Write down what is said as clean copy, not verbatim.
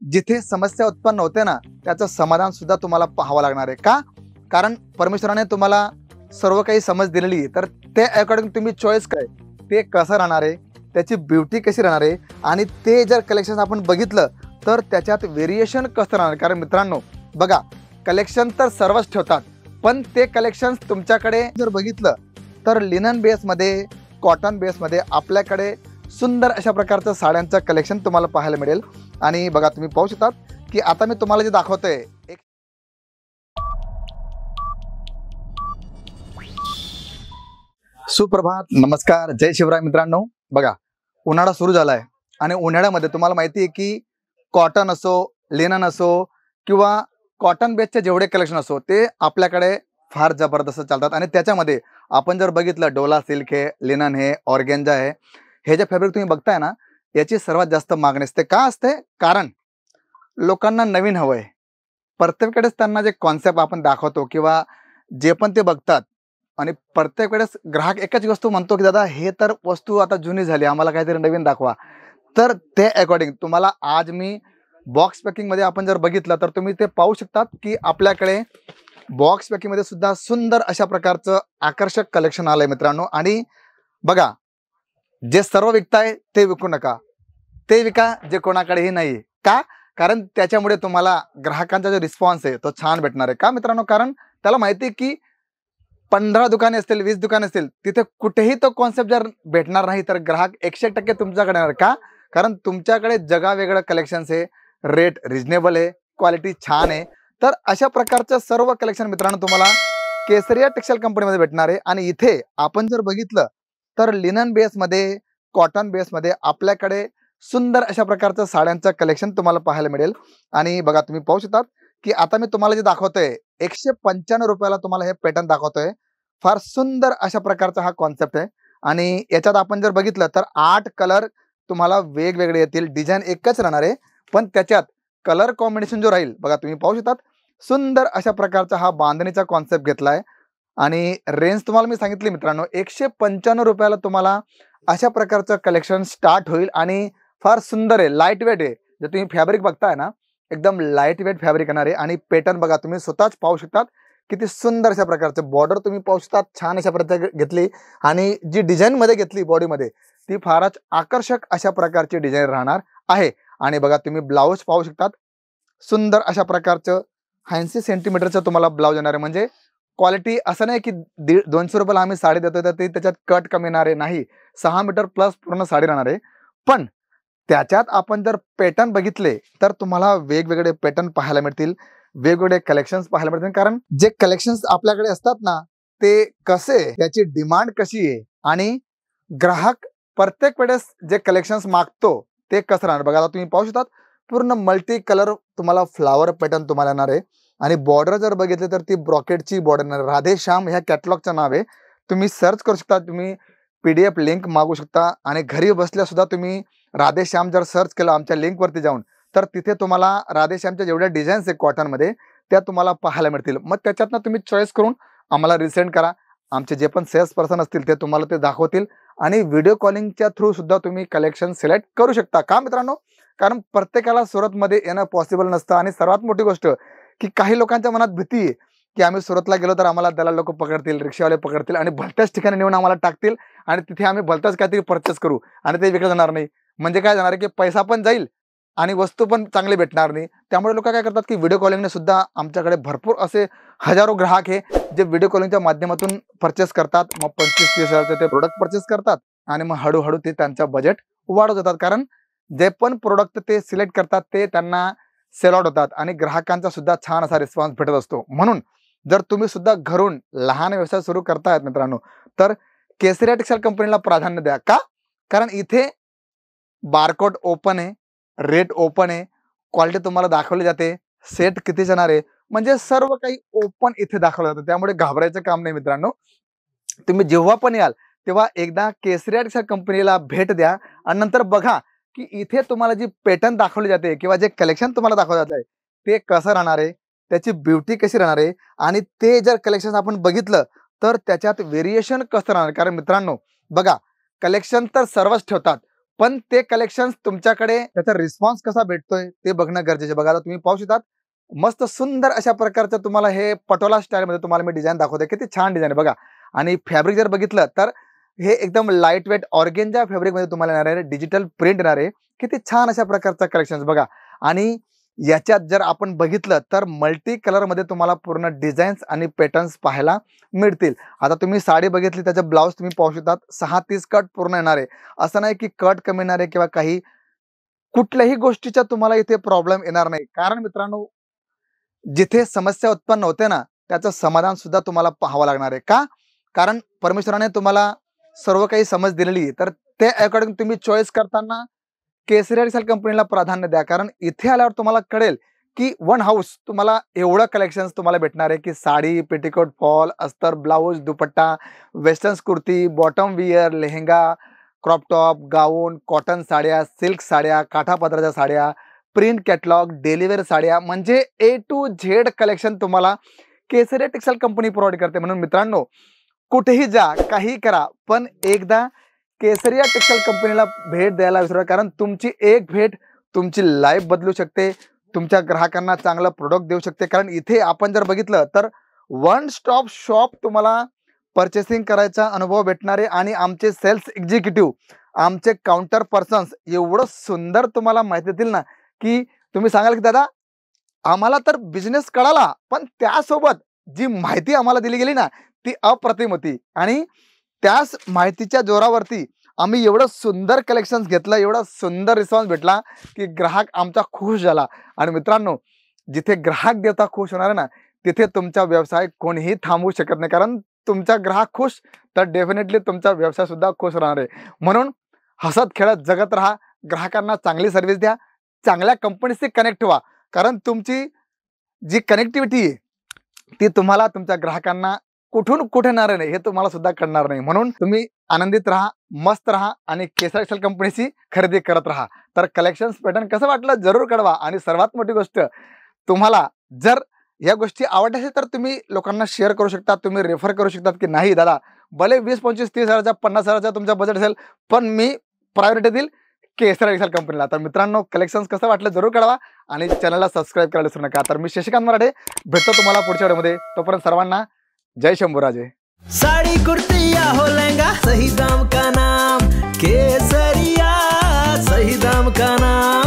जिथे समस्या उत्पन्न होते ना त्याचं समाधान सुद्धा तुम्हाला पाहावं लागणार आहे का? कारण परमेश्वराने तुम्हाला सर्व काही समज दिलेली आहे, तर ते अकॉर्डिंग तुम्ही चॉईस काय ते कसं राहणार आहे, त्याची ब्युटी कशी राहणार आहे आणि ते जर कलेक्शन आपण बघितलं तर त्याच्यात व्हेरिएशन कसं राहणार. कारण मित्रांनो बघा, कलेक्शन तर सर्वच ठेवतात, पण ते कलेक्शन तुमच्याकडे जर बघितलं तर लिनन बेसमध्ये, कॉटन बेसमध्ये आपल्याकडे सुंदर अशा प्रकारचं साड्यांचं कलेक्शन तुम्हाला पाहायला मिळेल. आणि बघा तुम्ही पाहू शकतात की आता मी तुम्हाला जे दाखवतोय एक सुप्रभात, नमस्कार, जय शिवराय मित्रांनो. बघा, उन्हाळा सुरू झालाय आणि उन्हाळ्यामध्ये तुम्हाला माहिती आहे की कॉटन असो, लिनन असो किंवा कॉटन बेसचे जेवढे कलेक्शन असो ते आपल्याकडे फार जबरदस्त चालतात. आणि त्याच्यामध्ये आपण जर बघितलं डोला सिल्क आहे, लिनन आहे, ऑर्गेन्जा आहे, हे जे फॅब्रिक तुम्ही बघताय ना याची सर्वात जास्त मागणी असते. का असते? कारण लोकांना नवीन हवंय. प्रत्येक वेळेस त्यांना जे कॉन्सेप्ट आपण दाखवतो किंवा जे पण ते बघतात आणि प्रत्येक वेळेस ग्राहक एकच वस्तू म्हणतो की दादा हे तर वस्तू आता जुनी झाली, आम्हाला काहीतरी नवीन दाखवा. तर ते अकॉर्डिंग तुम्हाला आज मी बॉक्स पॅकिंगमध्ये आपण जर बघितलं तर तुम्ही ते पाहू शकतात की आपल्याकडे बॉक्स पॅकिंगमध्ये सुद्धा सुंदर अशा प्रकारचं आकर्षक कलेक्शन आलंय मित्रांनो. आणि बघा, जे सर्व विकताय ते विकू नका, ते विका जे कोणाकडेही नाही. का? कारण त्याच्यामुळे तुम्हाला ग्राहकांचा जो रिस्पॉन्स आहे तो छान भेटणार आहे. का मित्रांनो? कारण त्याला माहिती आहे की 15 दुकाने असतील, 20 दुकाने असतील, तिथे कुठेही तो कॉन्सेप्ट जर भेटणार नाही तर ग्राहक 100% तुमच्याकडे येणार. का? कारण तुमच्याकडे जगावेगळं कलेक्शन्स आहे, रेट रिजनेबल आहे, क्वालिटी छान आहे. तर अशा प्रकारचं सर्व कलेक्शन मित्रांनो तुम्हाला केसरिया टेक्सटाईल कंपनीमध्ये भेटणार आहे. आणि इथे आपण जर बघितलं तर लिनन बेसमध्ये, कॉटन बेसमध्ये आपल्याकडे सुंदर अशा प्रकारचं साड्यांचं कलेक्शन तुम्हाला पाहायला मिळेल. आणि बघा तुम्ही पाहू शकतात की आता मी तुम्हाला जे दाखवतोय 195 रुपयाला तुम्हाला हे पॅटर्न दाखवतोय. फार सुंदर अशा प्रकारचा हा कॉन्सेप्ट आहे. आणि याच्यात आपण जर बघितलं तर 8 कलर तुम्हाला वेगवेगळे येतील. डिझाईन एकच राहणार आहे, पण त्याच्यात कलर कॉम्बिनेशन जो राहील बघा तुम्ही पाहू शकतात. सुंदर अशा प्रकारचा हा बांधणीचा कॉन्सेप्ट घेतलाय. आणि रेंज तुम्हाला मी सांगितली मित्रांनो 195 रुपयाला तुम्हाला अशा प्रकारचं कलेक्शन स्टार्ट होईल. आणि फार सुंदर आहे, लाईट वेट आहे. जर तुम्ही फॅब्रिक बघताय ना एकदम लाईट वेट फॅब्रिक येणार आहे. आणि पॅटर्न बघा तुम्ही स्वतःच पाहू शकतात किती सुंदर अशा प्रकारचं बॉर्डर तुम्ही पाहू शकतात, छान अशा प्रकारे घेतली. आणि जी डिझाईन मध्ये घेतली बॉडीमध्ये ती फारच आकर्षक अशा प्रकारची डिझाईन राहणार आहे. आणि बघा तुम्ही ब्लाऊज पाहू शकतात, सुंदर अशा प्रकारचं 80 सेंटीमीटरचं तुम्हाला ब्लाऊज येणार आहे. म्हणजे क्वालिटी असं नाही की 200 रुपयाला आम्ही साडी देतोय तर ती त्याच्यात कट कमी येणार आहे, नाही. 6 मीटर प्लस पूर्ण साडी राहणार आहे. पण त्याच्यात आपण जर पॅटर्न बघितले तर तुम्हाला वेगवेगळे पॅटर्न पाहायला मिळतील, वेगवेगळे कलेक्शन्स पाहायला मिळतील. कारण जे कलेक्शन्स आपल्याकडे असतात ना ते कसे, त्याची डिमांड कशी आहे आणि ग्राहक प्रत्येक वेळेस जे कलेक्शन्स मागतो ते कसं राहणार. बघा आता तुम्ही पाहू शकतात पूर्ण मल्टी कलर तुम्हाला फ्लावर पॅटर्न तुम्हाला येणार आहे. आणि बॉर्डर जर बघितले तर ती ब्रॉकेटची बॉर्डर येणार. राधेश्याम ह्या कॅटलॉगचं नाव आहे. तुम्ही सर्च करू शकता, तुम्ही PDF लिंक मागू शकता आणि घरी बसल्या सुद्धा तुम्ही राधेश्याम जर सर्च केलं आमच्या लिंकवरती जाऊन तर तिथे तुम्हाला राधेश्यामच्या जेवढ्या डिझाईन्स आहे कॉटनमध्ये त्या तुम्हाला पाहायला मिळतील. मग त्याच्यातनं तुम्ही चॉईस करून आम्हाला रिसेंड करा. आमचे जे पण सेल्स पर्सन असतील ते तुम्हाला ते दाखवतील. आणि व्हिडिओ कॉलिंगच्या थ्रू सुद्धा तुम्ही कलेक्शन सिलेक्ट करू शकता. का मित्रांनो? कारण प्रत्येकाला सुरतमध्ये येणं पॉसिबल नसतं. आणि सर्वात मोठी गोष्ट की काही लोकांच्या मनात भीती आहे की आम्ही सुरतला गेलो तर आम्हाला दलाल लोक पकडतील, रिक्षावाले पकडतील आणि भलत्याच ठिकाणी नेऊन आम्हाला टाकतील आणि तिथे आम्ही भलताच काहीतरी परचेस करू आणि ते विकलं जाणार नाही. म्हणजे काय जाणार की पैसा पण जाईल आणि वस्तू पण चांगली भेटणार नाही. त्यामुळे लोक काय करतात की व्हिडिओ कॉलिंगने सुद्धा आमच्याकडे भरपूर असे हजारो ग्राहक आहे जे व्हिडिओ कॉलिंगच्या माध्यमातून परचेस करतात. मग 25-30 हजारचे ते प्रोडक्ट परचेस करतात आणि मग हळूहळू ते त्यांचा बजेट वाढवत जातात. कारण जे पण प्रोडक्ट ते सिलेक्ट करतात ते त्यांना सेल आउट होतात आणि ग्राहकांचा सुद्धा छान असा रिस्पॉन्स भेटत असतो. म्हणून जर तुम्ही सुद्धा घरून लहान व्यवसाय सुरू करतायत मित्रांनो तर केसरिया टेक्सटाईल कंपनीला प्राधान्य द्या. का? कारण इथे बारकोड ओपन आहे, रेट ओपन आहे, क्वालिटी तुम्हाला दाखवली जाते, सेट किती जाणार आहे, म्हणजे सर्व काही ओपन इथे दाखवलं जातं. त्यामुळे घाबरायचं काम नाही मित्रांनो. तुम्ही जेव्हा पण याल तेव्हा एकदा केसरिया टेक्सटाईल कंपनीला भेट द्या आणि नंतर बघा की इथे तुम्हाला जी पॅटर्न दाखवली जाते किंवा जे कलेक्शन तुम्हाला दाखवलं जात आहे ते कसं राहणार आहे, त्याची ब्युटी कशी राहणार आहे आणि ते जर कलेक्शन आपण बघितलं तर त्याच्यात व्हेरिएशन कसं राहणार. कारण मित्रांनो बघा, कलेक्शन तर सर्वच ठेवतात, पण ते कलेक्शन तुमच्याकडे त्याचा रिस्पॉन्स कसा भेटतोय ते बघणं गरजेचं. बघा आता तुम्ही पाहू शकता मस्त सुंदर अशा प्रकारचं तुम्हाला हे पटोला स्टाईल मध्ये तुम्हाला मी डिझाईन दाखवतोय. किती छान डिझाईन आहे बघा. आणि फॅब्रिक जर बघितलं तर हे एकदम लाईट वेट ऑर्गेन्जा फॅब्रिक मध्ये तुम्हाला येणार आहे, डिजिटल प्रिंट येणार आहे. किती छान अशा प्रकारचा कलेक्शन बघा. आणि याच्यात जर आपण बघितलं तर मल्टी कलर मध्ये तुम्हाला पूर्ण डिझाईन्स आणि पॅटर्न्स पाहायला मिळतील. आता तुम्ही साडी बघितली त्याचं ब्लाऊज तुम्ही पाहू शकता 6-30 कट पूर्ण येणार आहे. असं नाही की कट कमी येणार आहे किंवा काही कुठल्याही गोष्टीचा तुम्हाला इथे प्रॉब्लेम येणार नाही. कारण मित्रांनो जिथे समस्या उत्पन्न होते ना त्याचं समाधान सुद्धा तुम्हाला पाहावं लागणार आहे. का? कारण परमेश्वराने तुम्हाला सर्व काही समज दिलेली आहे, तर त्या अकॉर्डिंग तुम्ही चॉईस करताना केसरी टेक्सटाईल कंपनीला प्राधान्य द्या. कारण इथे आल्यावर तुम्हाला कळेल की वन हाऊस तुम्हाला एवढं कलेक्शन तुम्हाला भेटणार आहे की साडी, पेटिकोट, फॉल, अस्तर, blouse, dupatta, western kurti, bottom wear, lehenga, crop top, gown, cotton साड्या, सिल्क साड्या, काठापदराच्या साड्या, प्रिंट कॅटलॉग, डेलीवेअर साड्या, म्हणजे A to Z कलेक्शन तुम्हाला केसरी टेक्सटाईल कंपनी प्रोव्हाइड करते. म्हणून मित्रांनो कुठेही जा, काही करा, पण एकदा केसरिया टेक्सटाईल कंपनीला भेट द्यायला विसरू नका. कारण तुमची एक भेट तुमची लाईफ बदलू शकते, तुमच्या ग्राहकांना चांगलं प्रोडक्ट देऊ शकते. कारण इथे आपण जर बघितलं तर वन स्टॉप शॉप तुम्हाला पर्चेसिंग करायचा अनुभव भेटणार आहे. आणि आमचे सेल्स एक्झिक्युटिव्ह, आमचे काउंटर पर्सन्स एवढं सुंदर तुम्हाला माहिती देतील ना की तुम्ही सांगाल की दादा आम्हाला तर बिझनेस कळाला, पण त्यासोबत जी माहिती आम्हाला दिली गेली ना ती अप्रतिम होती. आणि त्याच माहितीच्या जोरावरती आम्ही एवढं सुंदर कलेक्शन घेतलं, एवढा सुंदर रिस्पॉन्स भेटला की ग्राहक आमचा खुश झाला. आणि मित्रांनो जिथे ग्राहक देवता खुश होणार आहे ना तिथे तुमचा व्यवसाय कोणीही थांबवू शकत नाही. कारण तुमचा ग्राहक खुश तर डेफिनेटली तुमचा व्यवसाय सुद्धा खुश राहणार आहे. म्हणून हसत खेळत जगत राहा, ग्राहकांना चांगली सर्व्हिस द्या, चांगल्या कंपनीशी कनेक्ट व्हा. कारण तुमची जी कनेक्टिव्हिटी आहे ती तुम्हाला तुमच्या ग्राहकांना कुठून कुठे येणार नाही हे तुम्हाला सुद्धा कळणार नाही. म्हणून तुम्ही आनंदित राहा, मस्त राहा आणि केसरी टेक्सटाईल कंपनीची खरेदी करत राहा. तर कलेक्शन पॅटर्न कसं वाटलं जरूर कळवा. आणि सर्वात मोठी गोष्ट, तुम्हाला जर या गोष्टी आवडल्या असेल तर तुम्ही लोकांना शेअर करू शकता, तुम्ही रेफर करू शकतात की नाही दादा भले 20-25-30 हजाराचा 50 हजाराचा तुमचा बजेट असेल पण मी प्रायोरिटी देईल केसरी टेक्सटाईल कंपनीला. तर मित्रांनो कलेक्शन कसं वाटलं जरूर कळवा आणि चॅनलला सबस्क्राईब करायला विसरू नका. तर मी शशिकांत मराठे भेटतो तुम्हाला पुढच्या व्हिडिओमध्ये. तोपर्यंत सर्वांना जय शंभूराजे. साड़ी कुर्ती या हो लहंगा, सही दाम का नाम केसरिया, सही दाम का नाम.